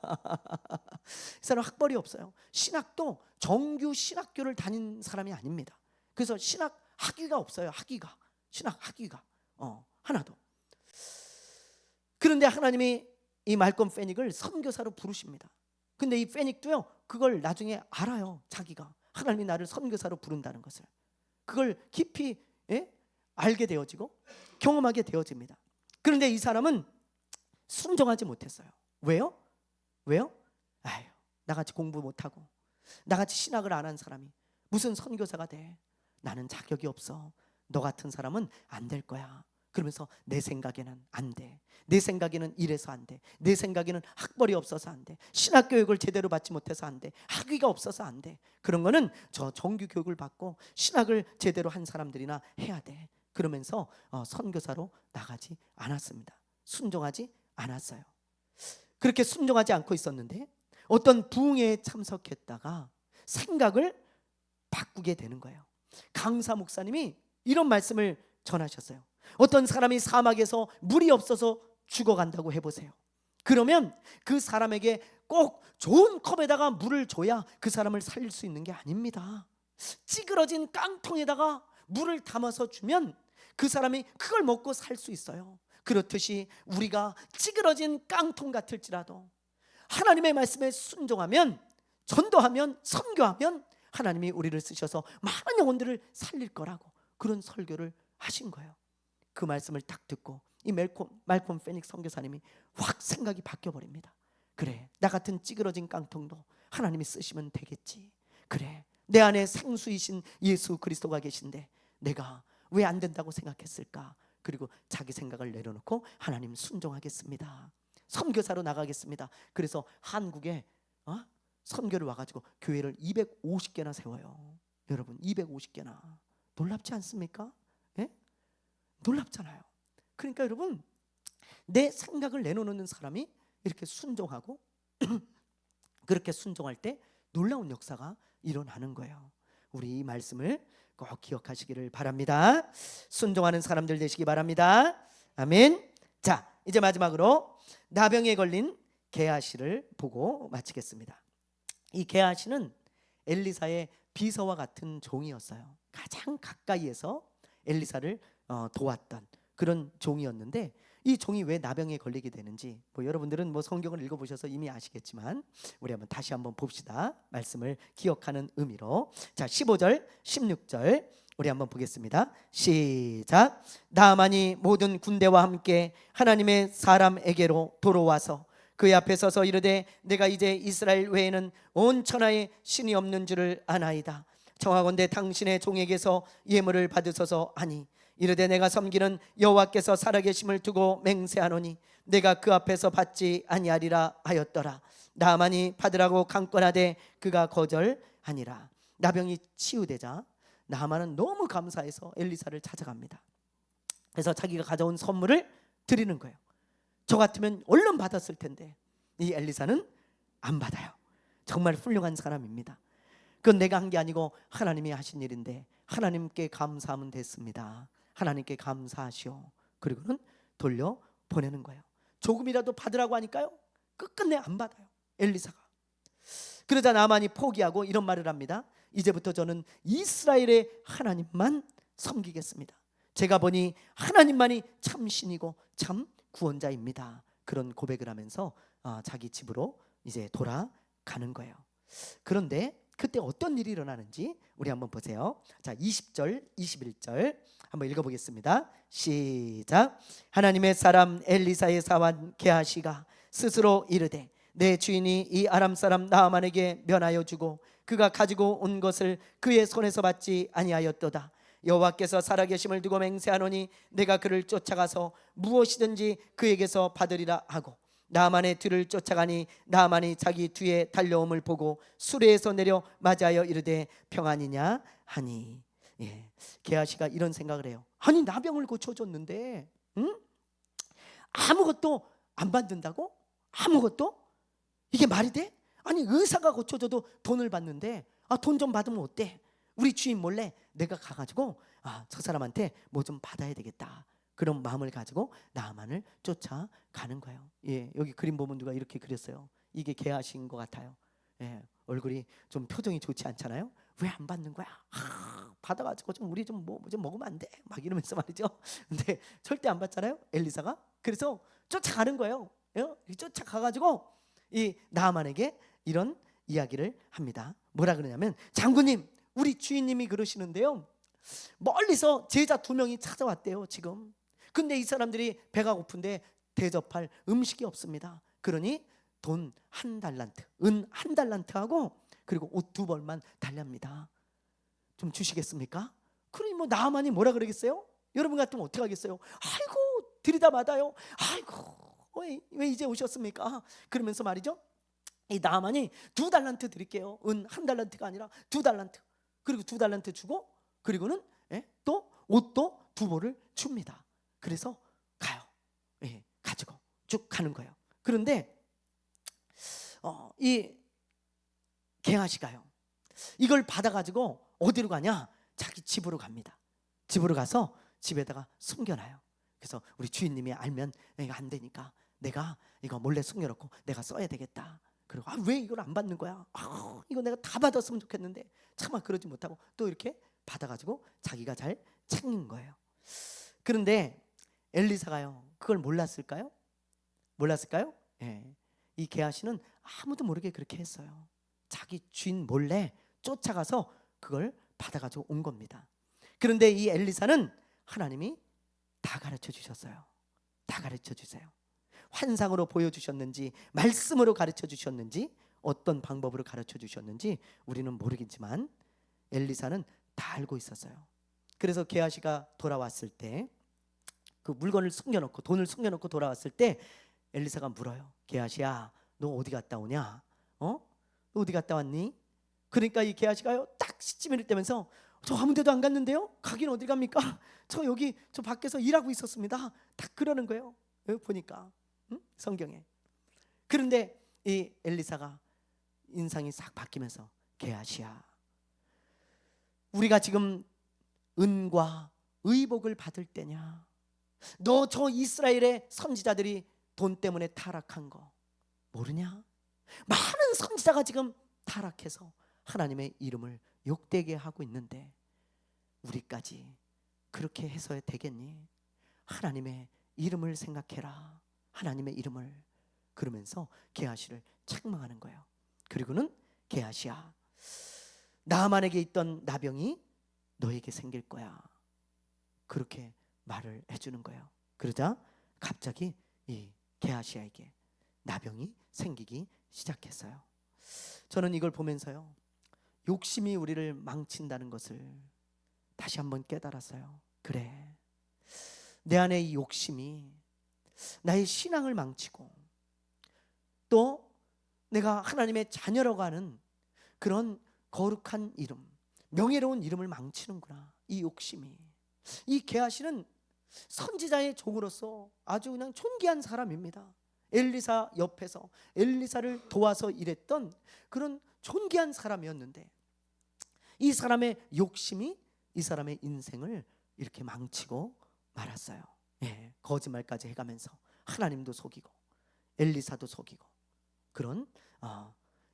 이 사람 학벌이 없어요. 신학도 정규 신학교를 다닌 사람이 아닙니다. 그래서 신학 학위가 없어요. 학위가. 신학 학위가 하나도. 그런데 하나님이 이 말콤 페닉을 선교사로 부르십니다. 근데 이 페닉도요, 그걸 나중에 알아요. 자기가 하나님이 나를 선교사로 부른다는 것을. 그걸 깊이 알게 되어지고 경험하게 되어집니다. 그런데 이 사람은 순종하지 못했어요. 왜요? 아유, 나같이 공부 못하고 나같이 신학을 안 한 사람이 무슨 선교사가 돼? 나는 자격이 없어. 너 같은 사람은 안 될 거야. 그러면서 내 생각에는 안 돼. 내 생각에는 이래서 안 돼. 내 생각에는 학벌이 없어서 안 돼. 신학 교육을 제대로 받지 못해서 안 돼. 학위가 없어서 안 돼. 그런 거는 저 정규 교육을 받고 신학을 제대로 한 사람들이나 해야 돼. 그러면서 선교사로 나가지 않았습니다. 순종하지 않았어요. 그렇게 순종하지 않고 있었는데 어떤 부흥회에 참석했다가 생각을 바꾸게 되는 거예요. 강사 목사님이 이런 말씀을 전하셨어요. 어떤 사람이 사막에서 물이 없어서 죽어간다고 해보세요. 그러면 그 사람에게 꼭 좋은 컵에다가 물을 줘야 그 사람을 살릴 수 있는 게 아닙니다. 찌그러진 깡통에다가 물을 담아서 주면 그 사람이 그걸 먹고 살 수 있어요. 그렇듯이 우리가 찌그러진 깡통 같을지라도 하나님의 말씀에 순종하면, 전도하면, 선교하면 하나님이 우리를 쓰셔서 많은 영혼들을 살릴 거라고 그런 설교를 하신 거예요. 그 말씀을 딱 듣고 이 말콤 페닉 선교사님이 확 생각이 바뀌어버립니다. 그래, 나 같은 찌그러진 깡통도 하나님이 쓰시면 되겠지. 그래, 내 안에 생수이신 예수 그리스도가 계신데 내가 왜 안 된다고 생각했을까? 그리고 자기 생각을 내려놓고 하나님 순종하겠습니다. 선교사로 나가겠습니다. 그래서 한국에 선교를 와가지고 교회를 250개나 세워요. 여러분, 250개나. 놀랍지 않습니까? 놀랍잖아요. 그러니까 여러분, 내 생각을 내려놓는 사람이 이렇게 순종하고 그렇게 순종할 때 놀라운 역사가 일어나는 거예요. 우리 이 말씀을 꼭 기억하시기를 바랍니다. 순종하는 사람들 되시기 바랍니다. 아멘. 자, 이제 마지막으로 나병에 걸린 게하시를 보고 마치겠습니다. 이 게하시는 엘리사의 비서와 같은 종이었어요. 가장 가까이에서 엘리사를 도왔던 그런 종이었는데, 이 종이 왜 나병에 걸리게 되는지 여러분들은 성경을 읽어보셔서 이미 아시겠지만 우리 다시 한번 봅시다. 말씀을 기억하는 의미로. 자, 15절 16절 우리 한번 보겠습니다. 시작. 나만이 모든 군대와 함께 하나님의 사람에게로 돌아와서 그의 앞에 서서 이르되 내가 이제 이스라엘 외에는 온 천하에 신이 없는 줄을 아나이다. 청하건대 당신의 종에게서 예물을 받으소서 하니 이르되 내가 섬기는 여호와께서 살아계심을 두고 맹세하노니 내가 그 앞에서 받지 아니하리라 하였더라. 나만이 받으라고 강권하되 그가 거절하니라. 나병이 치유되자 나만은 너무 감사해서 엘리사를 찾아갑니다. 그래서 자기가 가져온 선물을 드리는 거예요. 저 같으면 얼른 받았을 텐데 이 엘리사는 안 받아요. 정말 훌륭한 사람입니다. 그건 내가 한 게 아니고 하나님이 하신 일인데 하나님께 감사하면 됐습니다. 하나님께 감사하시오. 그리고는 돌려 보내는 거예요. 조금이라도 받으라고 하니까요 끝끝내 안 받아요, 엘리사가. 그러자 나만이 포기하고 이런 말을 합니다. 이제부터 저는 이스라엘의 하나님만 섬기겠습니다. 제가 보니 하나님만이 참 신이고 참 구원자입니다. 그런 고백을 하면서 자기 집으로 이제 돌아가는 거예요. 그런데 그때 어떤 일이 일어나는지 우리 한번 보세요. 자, 20절 21절 한번 읽어보겠습니다. 시작. 하나님의 사람 엘리사의 사환 게하시가 스스로 이르되 내 주인이 이 아람 사람 나아만에게 면하여 주고 그가 가지고 온 것을 그의 손에서 받지 아니하였도다. 여호와께서 살아계심을 두고 맹세하노니 내가 그를 쫓아가서 무엇이든지 그에게서 받으리라 하고 나만의 뒤를 쫓아가니 나만이 자기 뒤에 달려옴을 보고 수레에서 내려 맞이하여 이르되 평안이냐 하니. 게하시가 이런 생각을 해요. 아니 나병을 고쳐줬는데 아무것도 안 받는다고? 아무것도? 이게 말이 돼? 아니 의사가 고쳐줘도 돈을 받는데 돈 좀 받으면 어때? 우리 주인 몰래 내가 가가지고 저 사람한테 뭐 좀 받아야 되겠다, 그런 마음을 가지고 나만을 쫓아가는 거예요. 여기 그림 보면 누가 이렇게 그렸어요. 이게 게하시인 것 같아요. 얼굴이 좀 표정이 좋지 않잖아요. 왜 안 받는 거야? 받아가지고 좀 우리 좀 먹으면 안 돼? 막 이러면서 말이죠. 근데 절대 안 받잖아요, 엘리사가. 그래서 쫓아가는 거예요. 쫓아가가지고 이 나아만에게 이런 이야기를 합니다. 뭐라 그러냐면, 장군님, 우리 주인님이 그러시는데요, 멀리서 제자 2명이 찾아왔대요 지금. 근데 이 사람들이 배가 고픈데 대접할 음식이 없습니다. 그러니 돈 1달란트, 은 1달란트하고 그리고 옷 2벌만 달랍니다. 좀 주시겠습니까? 그러니 나아만이 뭐라 그러겠어요? 여러분 같으면 어떻게 하겠어요? 아이고 들이다마다요. 아이고 왜 이제 오셨습니까? 그러면서 말이죠, 이 나아만이 2달란트 드릴게요. 은 1달란트가 아니라 2달란트. 그리고 2달란트 주고 그리고는 또 옷도 2벌을 줍니다. 그래서 가요. 가지고 쭉 가는 거예요. 그런데 이 게하시가요, 이걸 받아가지고 어디로 가냐? 자기 집으로 갑니다. 집으로 가서 집에다가 숨겨놔요. 그래서 우리 주인님이 알면 이거 안 되니까 내가 이거 몰래 숨겨놓고 내가 써야 되겠다. 그리고 왜 이걸 안 받는 거야? 이거 내가 다 받았으면 좋겠는데 차마 그러지 못하고 또 이렇게 받아가지고 자기가 잘 챙긴 거예요. 그런데 엘리사가요 그걸 몰랐을까요? 이 게하시는 아무도 모르게 그렇게 했어요. 자기 주인 몰래 쫓아가서 그걸 받아가지고 온 겁니다. 그런데 이 엘리사는 하나님이 다 가르쳐 주셨어요. 다 가르쳐 주세요. 환상으로 보여주셨는지 말씀으로 가르쳐 주셨는지 어떤 방법으로 가르쳐 주셨는지 우리는 모르겠지만 엘리사는 다 알고 있었어요. 그래서 게하시가 돌아왔을 때 그 물건을 숨겨놓고 돈을 숨겨놓고 돌아왔을 때 엘리사가 물어요. 게하시야, 너 어디 갔다 오냐? 너 어디 갔다 왔니? 그러니까 이 게하시가요 딱 시치미를 떼면서 저 아무 데도 안 갔는데요? 가긴 어디 갑니까? 저 여기 저 밖에서 일하고 있었습니다. 딱 그러는 거예요. 여기 보니까 성경에. 그런데 이 엘리사가 인상이 싹 바뀌면서, 게하시야, 우리가 지금 은과 의복을 받을 때냐? 너 저 이스라엘의 선지자들이 돈 때문에 타락한 거 모르냐? 많은 선지자가 지금 타락해서 하나님의 이름을 욕되게 하고 있는데 우리까지 그렇게 해서 되겠니? 하나님의 이름을 생각해라. 하나님의 이름을. 그러면서 게하시를 책망하는 거예요. 그리고는 게하시야, 나만에게 있던 나병이 너에게 생길 거야. 그렇게 말을 해주는 거예요. 그러자 갑자기 이 게하시아에게 나병이 생기기 시작했어요. 저는 이걸 보면서요, 욕심이 우리를 망친다는 것을 다시 한번 깨달았어요. 그래, 내 안에 이 욕심이 나의 신앙을 망치고 또 내가 하나님의 자녀라고 하는 그런 거룩한 이름, 명예로운 이름을 망치는구나. 이 욕심이. 이 게하시는 선지자의 종으로서 아주 그냥 존귀한 사람입니다. 엘리사 옆에서 엘리사를 도와서 일했던 그런 존귀한 사람이었는데 이 사람의 욕심이 이 사람의 인생을 이렇게 망치고 말았어요. 예, 거짓말까지 해가면서 하나님도 속이고 엘리사도 속이고 그런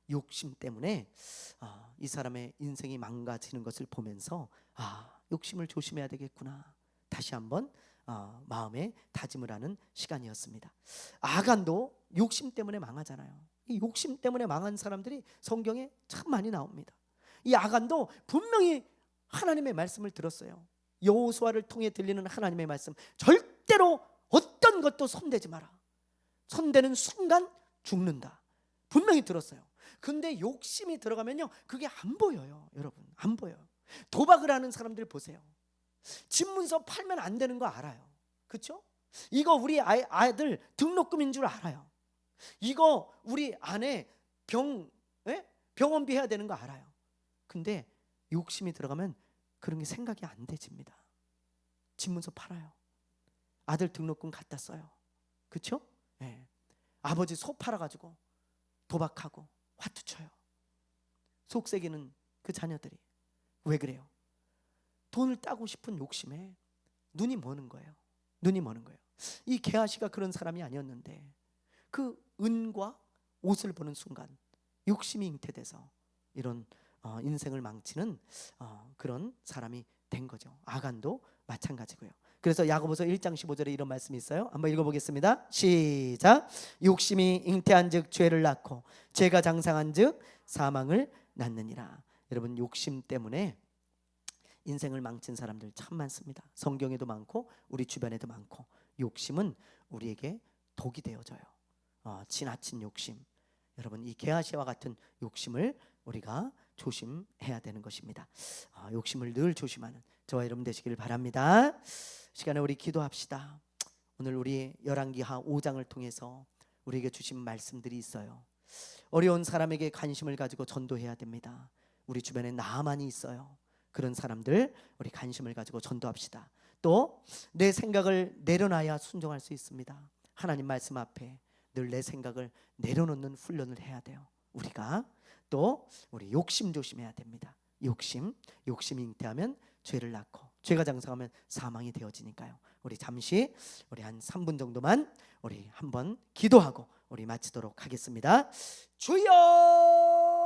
욕심 때문에 이 사람의 인생이 망가지는 것을 보면서 욕심을 조심해야 되겠구나. 다시 한번 마음에 다짐을 하는 시간이었습니다. 아간도 욕심 때문에 망하잖아요. 이 욕심 때문에 망한 사람들이 성경에 참 많이 나옵니다. 이 아간도 분명히 하나님의 말씀을 들었어요. 여호수아를 통해 들리는 하나님의 말씀, 절대로 어떤 것도 손대지 마라. 손대는 순간 죽는다. 분명히 들었어요. 근데 욕심이 들어가면요, 그게 안 보여요. 여러분, 안 보여요. 도박을 하는 사람들 보세요. 집문서 팔면 안 되는 거 알아요. 그렇죠? 이거 우리 아이들 등록금인 줄 알아요. 이거 우리 아내 병원비 해야 되는 거 알아요. 근데 욕심이 들어가면 그런 게 생각이 안 되집니다. 집문서 팔아요. 아들 등록금 갖다 써요. 그렇죠? 네. 아버지 소 팔아가지고 도박하고 화투 쳐요. 속썩이는 그 자녀들이. 왜 그래요? 돈을 따고 싶은 욕심에 눈이 머는 거예요. 눈이 머는 거예요. 이 게하시가 그런 사람이 아니었는데 그 은과 옷을 보는 순간 욕심이 잉태돼서 이런 인생을 망치는 그런 사람이 된 거죠. 아간도 마찬가지고요. 그래서 야고보서 1장 15절에 이런 말씀이 있어요. 한번 읽어보겠습니다. 시작. 욕심이 잉태한 즉 죄를 낳고 죄가 장상한 즉 사망을 낳느니라. 여러분, 욕심 때문에 인생을 망친 사람들 참 많습니다. 성경에도 많고 우리 주변에도 많고 욕심은 우리에게 독이 되어져요. 지나친 욕심. 여러분, 이 게하시와 같은 욕심을 우리가 조심해야 되는 것입니다. 욕심을 늘 조심하는 저와 여러분 되시길 바랍니다. 시간에 우리 기도합시다. 오늘 우리 열왕기하 5장을 통해서 우리에게 주신 말씀들이 있어요. 어려운 사람에게 관심을 가지고 전도해야 됩니다. 우리 주변에 나만이 있어요. 그런 사람들 우리 관심을 가지고 전도합시다. 또 내 생각을 내려놔야 순종할 수 있습니다. 하나님 말씀 앞에 늘 내 생각을 내려놓는 훈련을 해야 돼요. 우리가 또 우리 욕심 조심해야 됩니다. 욕심 잉태하면 죄를 낳고 죄가 장성하면 사망이 되어지니까요. 우리 잠시 우리 한 3분 정도만 우리 한번 기도하고 우리 마치도록 하겠습니다. 주여